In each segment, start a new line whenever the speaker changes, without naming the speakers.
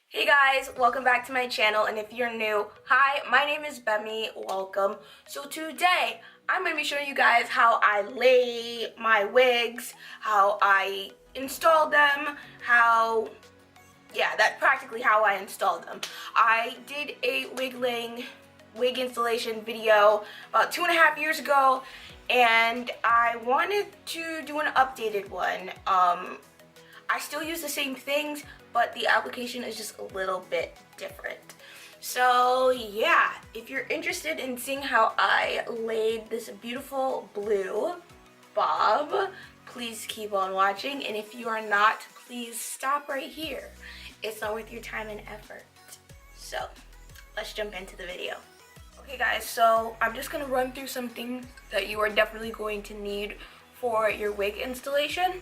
Hey guys, welcome back to my channel, and if you're new, hi, my name is Gbemi, welcome. So today, I'm going to be showing you guys how I lay my wigs, how I install them, that's practically how I install them. I did a wig installation video about 2.5 years ago, and I wanted to do an updated one. I still use the same things, but the application is just a little bit different. So yeah, if you're interested in seeing how I laid this beautiful blue bob, please keep on watching. And if you are not, please stop right here. It's not worth your time and effort. So let's jump into the video. Okay guys, so I'm just gonna run through some things that you are definitely going to need for your wig installation.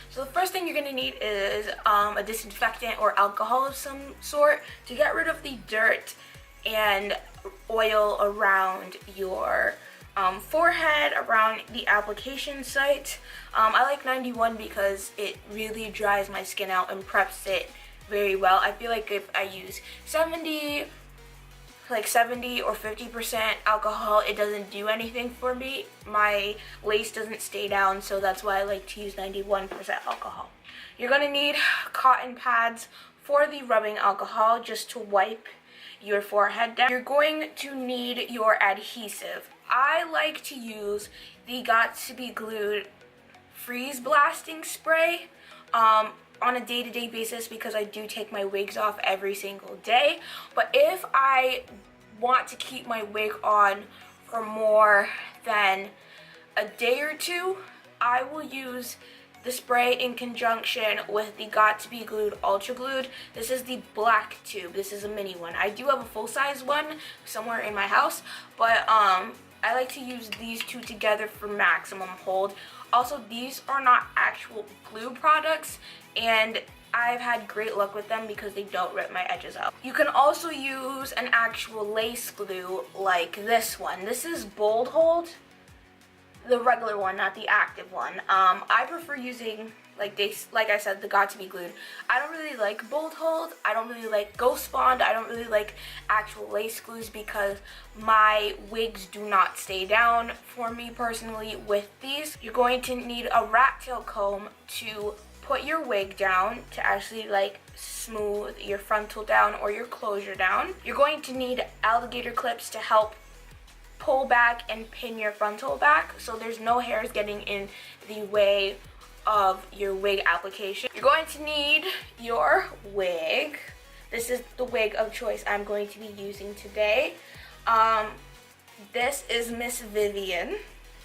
So the first thing you're going to need is a disinfectant or alcohol of some sort to get rid of the dirt and oil around your forehead, around the application site. I like 91 because it really dries my skin out and preps it very well. I feel like if I use 70 or 50% alcohol, it doesn't do anything for me. My lace doesn't stay down, so that's why I like to use 91% alcohol. You're gonna need cotton pads for the rubbing alcohol just to wipe your forehead down. You're going to need your adhesive. I like to use the Got to Be Glued freeze blasting spray on a day-to-day basis because I do take my wigs off every single day. But if I want to keep my wig on for more than a day or two, I will use the spray in conjunction with the Got to Be Glued Ultra Glued. This is the black tube. This is a mini one. I do have a full-size one somewhere in my house, but I like to use these two together for maximum hold. Also, these are not actual glue products, and I've had great luck with them because they don't rip my edges out. You can also use an actual lace glue like this one. This is Bold Hold, the regular one, not the active one. I prefer using, like I said, the Got to Be Glued. I don't really like Bold Hold. I don't really like Ghost Bond. I don't really like actual lace glues because my wigs do not stay down for me personally with these. You're going to need a rat tail comb to put your wig down, to actually like smooth your frontal down or your closure down. You're going to need alligator clips to help pull back and pin your frontal back so there's no hairs getting in the way of your wig application. You're going to need your wig. This is the wig of choice I'm going to be using today. This is Miss Vivian,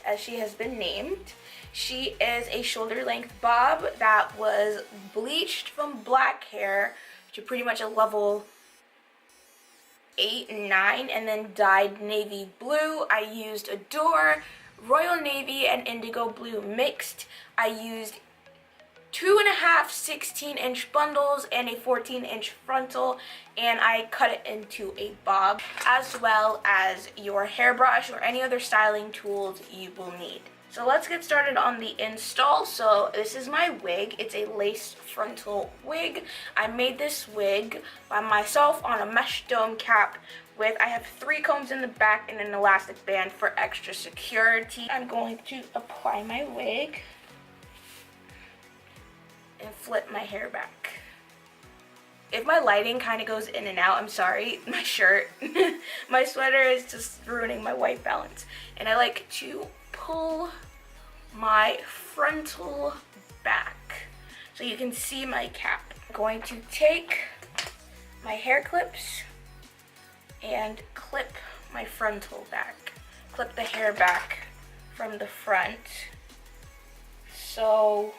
as she has been named. She is a shoulder length bob that was bleached from black hair to pretty much a level 8 and 9 and then dyed navy blue. I used Adore, Royal Navy, and Indigo Blue mixed. I used 2.5 16-inch bundles and a 14-inch frontal, and I cut it into a bob, as well as your hairbrush or any other styling tools you will need. So let's get started on the install. So this is my wig. It's a lace frontal wig. I made this wig by myself on a mesh dome cap with, I have 3 combs in the back and an elastic band for extra security. I'm going to apply my wig and flip my hair back. If my lighting kind of goes in and out, I'm sorry. My shirt, my sweater is just ruining my white balance. And I like to pull my frontal back so you can see my cap. I'm going to take my hair clips and clip my frontal back. Clip the hair back from the front so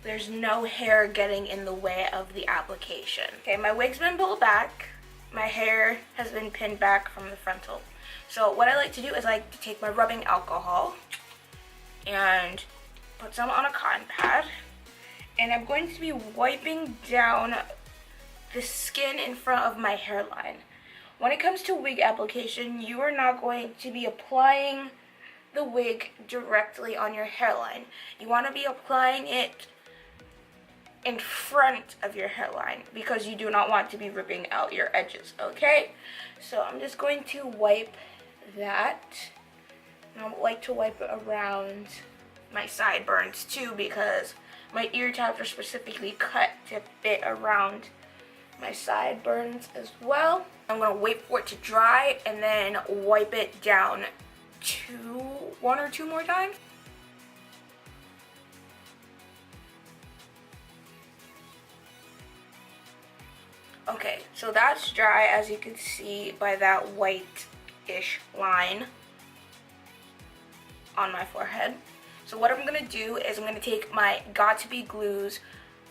there's no hair getting in the way of the application. Okay, my wig's been pulled back. My hair has been pinned back from the frontal. So what I like to do is I like to take my rubbing alcohol and put some on a cotton pad, and I'm going to be wiping down the skin in front of my hairline. When it comes to wig application, you are not going to be applying the wig directly on your hairline. You want to be applying it in front of your hairline because you do not want to be ripping out your edges, okay? So I'm just going to wipe that. And I like to wipe it around my sideburns too because my ear tabs are specifically cut to fit around my sideburns as well. I'm gonna wait for it to dry and then wipe it down one or two more times. Okay, so that's dry, as you can see by that white-ish line on my forehead. So what I'm gonna do is I'm gonna take my Got2b Glue's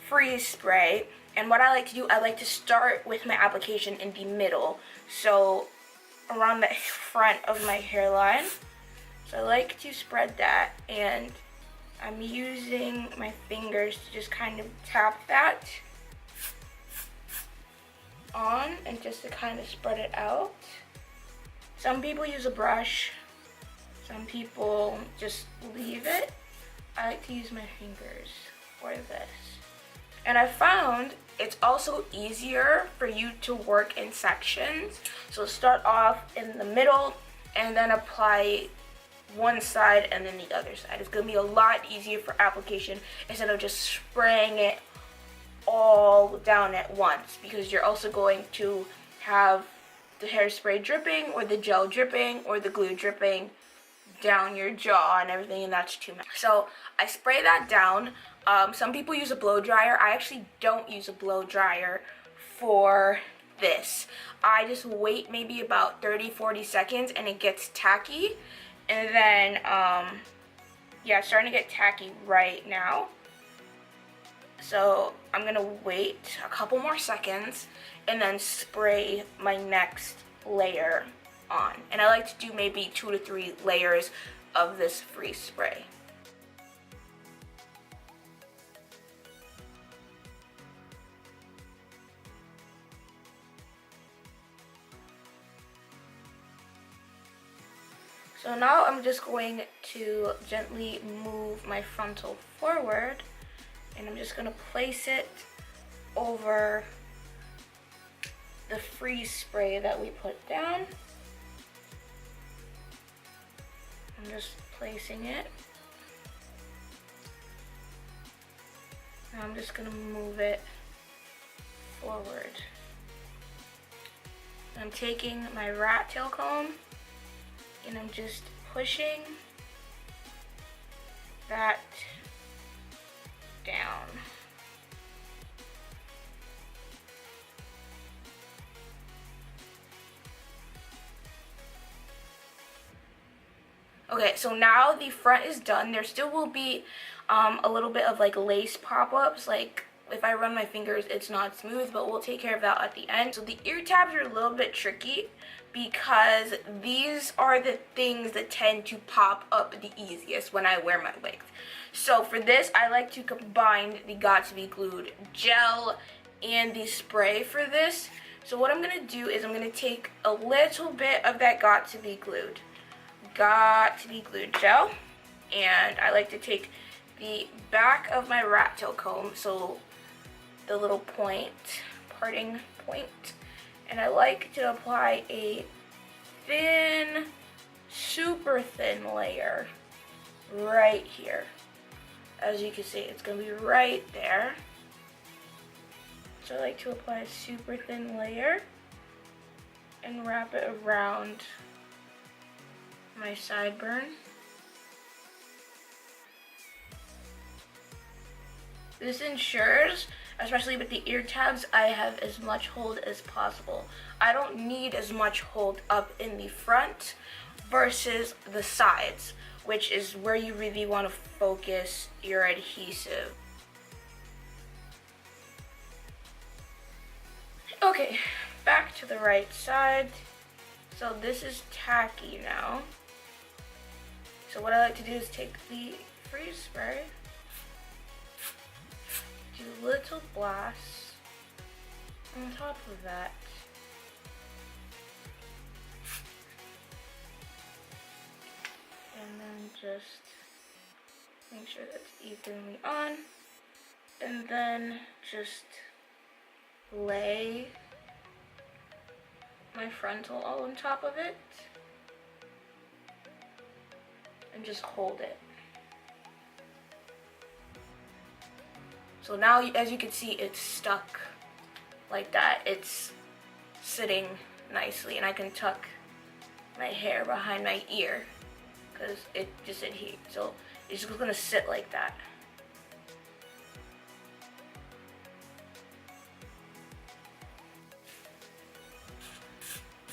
freeze spray, and what I like to do, I like to start with my application in the middle, so around the front of my hairline. So I like to spread that, and I'm using my fingers to just kind of tap that on and just to kind of spread it out. Some people use a brush, some people just leave it. I like to use my fingers for this. And I found it's also easier for you to work in sections. So start off in the middle and then apply one side and then the other side. It's gonna be a lot easier for application instead of just spraying it all down at once, because you're also going to have the hairspray dripping or the gel dripping or the glue dripping down your jaw and everything, and that's too much. So I spray that down. Some people use a blow dryer. I actually don't use a blow dryer for this. I just wait maybe about 30-40 seconds and it gets tacky, and then yeah, it's starting to get tacky right now. So I'm gonna wait a couple more seconds and then spray my next layer on. And I like to do maybe 2 to 3 layers of this freeze spray. So now I'm just going to gently move my frontal forward, and I'm just gonna place it over the freeze spray that we put down. I'm just placing it. And I'm just gonna move it forward. I'm taking my rat tail comb and I'm just pushing that down. Okay, so now the front is done. There still will be a little bit of like lace pop-ups. Like if I run my fingers, it's not smooth, but we'll take care of that at the end. So the ear tabs are a little bit tricky because these are the things that tend to pop up the easiest when I wear my wigs. So for this, I like to combine the Got2b Glued gel and the spray for this. So what I'm gonna do is I'm gonna take a little bit of that Got2b Glued gel, and I like to take the back of my rat tail comb, so the little parting point, and I like to apply a thin, super thin layer right here. As you can see, it's gonna be right there. So I like to apply a super thin layer and wrap it around my sideburn. This ensures, especially with the ear tabs, I have as much hold as possible. I don't need as much hold up in the front versus the sides, which is where you really want to focus your adhesive. Okay, back to the right side. So this is tacky now. So what I like to do is take the freeze spray, do little blasts on top of that. And then just make sure that's evenly on. and then just lay my frontal all on top of it and just hold it. So now, as you can see, it's stuck like that. It's sitting nicely, and I can tuck my hair behind my ear because it just adheres. So it's just gonna sit like that.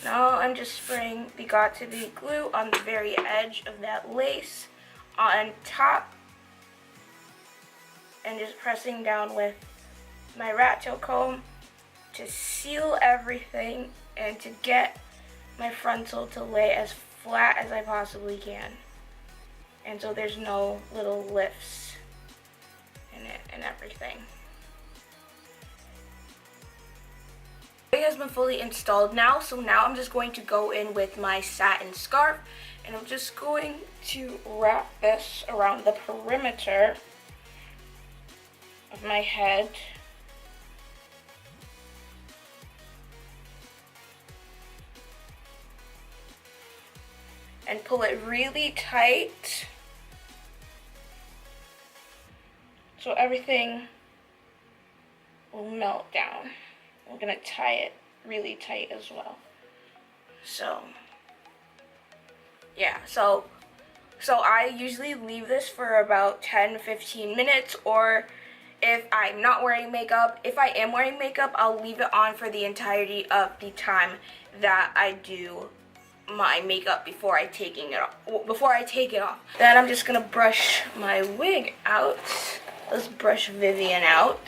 Now I'm just spraying the Got2b glue on the very edge of that lace on top, and just pressing down with my rat tail comb to seal everything and to get my frontal to lay as flat as I possibly can. And so there's no little lifts in it and everything. The wig has been fully installed now, so now I'm just going to go in with my satin scarf, and I'm just going to wrap this around the perimeter of my head. And pull it really tight so everything will melt down. I'm gonna tie it really tight as well. So yeah, so I usually leave this for about 10-15 minutes, or if I'm not wearing makeup, if I am wearing makeup, I'll leave it on for the entirety of the time that I do my makeup before I take it off. Then I'm just gonna brush my wig out. Let's brush Vivian out.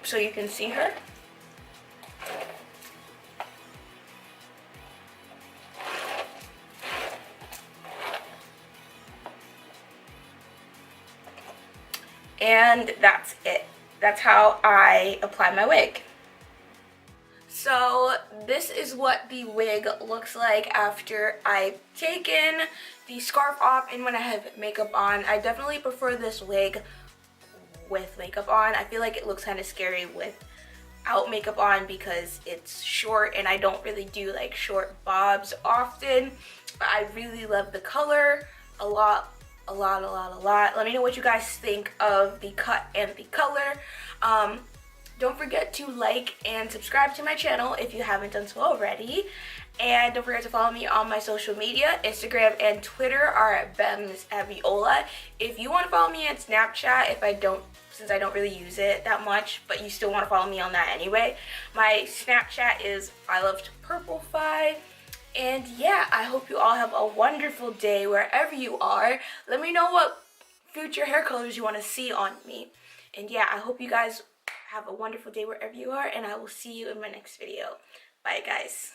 So you can see her. And that's it. That's how I apply my wig. So this is what the wig looks like after I've taken the scarf off and when I have makeup on. I definitely prefer this wig with makeup on. I feel like it looks kind of scary without makeup on because it's short, and I don't really do like short bobs often, but I really love the color a lot. Let me know what you guys think of the cut and the color. Don't forget to like and subscribe to my channel if you haven't done so already. And don't forget to follow me on my social media. Instagram and Twitter are at Abiola. If you want to follow me on Snapchat, since I don't really use it that much, but you still want to follow me on that anyway, my Snapchat is iLovedPurple5. And yeah, I hope you all have a wonderful day wherever you are. Let me know what future hair colors you want to see on me. And yeah, I hope you guys have a wonderful day wherever you are, and I will see you in my next video. Bye, guys.